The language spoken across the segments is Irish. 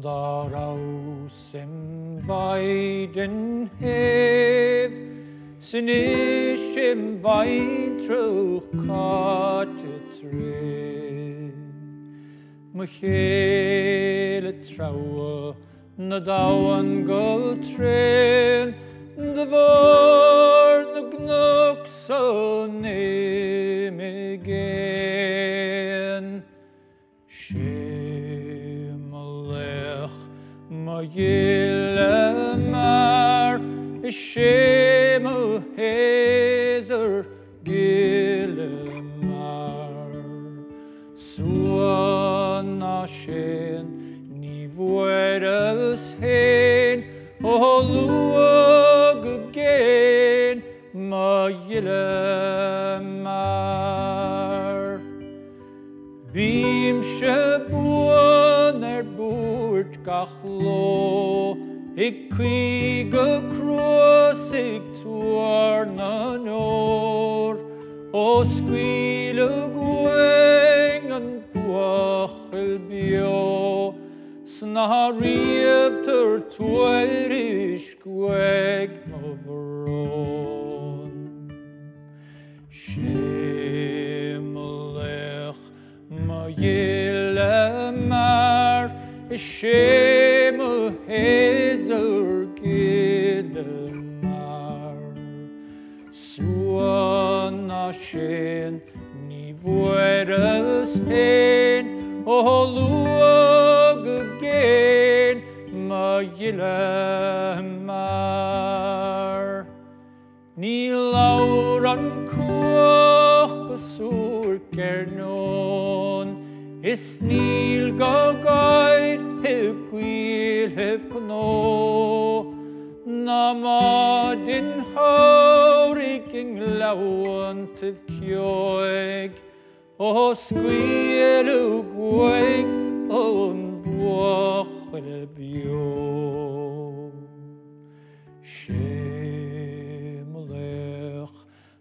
Dar aus im weiden Hef, sin ich im Weintruch karte tre. Michele traue, na dauan go tren, de vor na gnuk so neem again. Shemalech ma yile mar, Shemu hezer gilemar. Suan ashen ni vueras hen, o luag again ma yilemar. Bim shebuan boert gachlo, ik krieg a cross, ik tuar na nor, o squil a gweng an buachel bio, sna rief ter tuerish gweg mavron. Shemalech ma yilemar, Shemu hezer gilemar. Suan ashen ni vueras hen, o luag again ma yilemar. Ni lauran kuach gosur kernon, is nil go guide hef gwil hef gno. Na madin haurig yng lawant of kioeg, o sgwil o gweg o'n buachel bio. Shemalech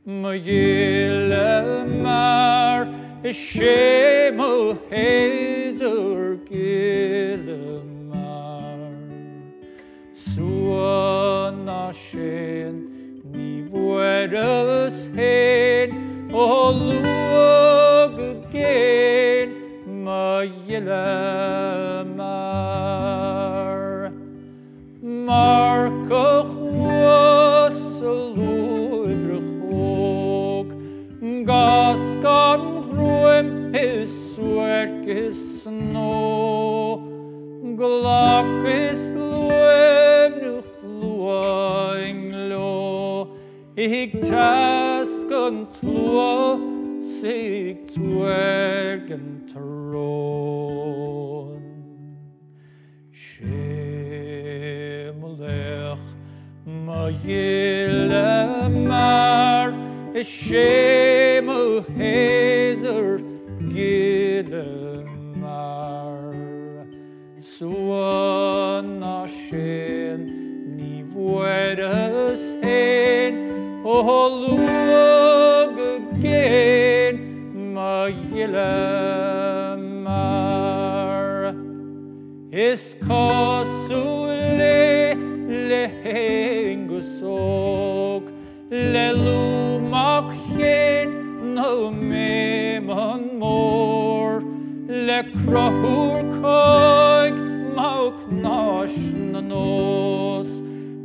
ma yilemar, Shemu hezer gilemar. Suan ashen ni vueras hen, o luag again ma yilemar. Marca chwas a luidrechog, gas gan his work is snow, glak is luem nuch luaing lo, ik task an tlua sig twergen tron. Shemalech ma yilemar, Shemu hezer gilemar. Suan ashen ni vueras hen, o luag again ma yilemar. Is kasule lehengusog, lelumak hen no meman mor, le krahur koig mauk nash na nos,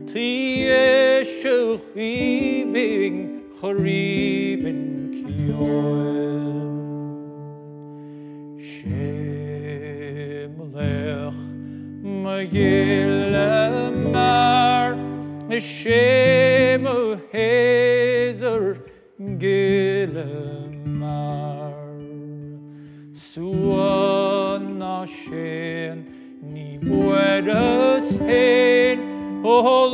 tie shuving chorivin kioel. Shemalech ma yilemar, Shemu hezer gilemar. Suan ashen ni vueras hen, o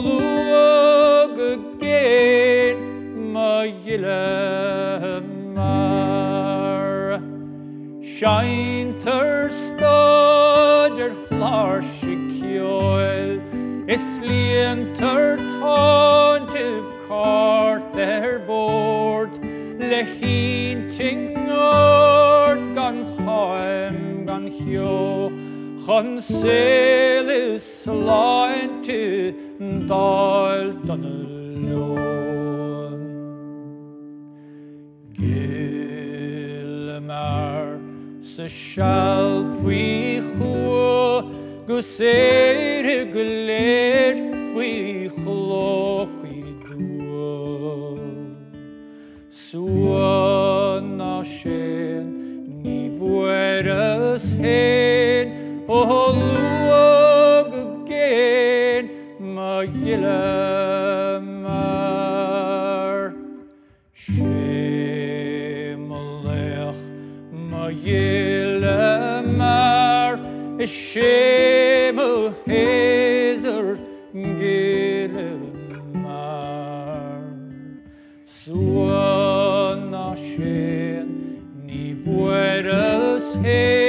luag again ma yilemar. Shine ter stad flarsig kjoel, is lienter tauntiv kart board, le hinting ord gan chaim gan hio, Han sele slainte dal donnelon. Gilmar se shalf we hua gusere gler we chlok we dua. Suana shen ni vueras hen o luog again ma yilamar shemalech ma yilamar shemu hezer gilamar suana shen ni vueras hen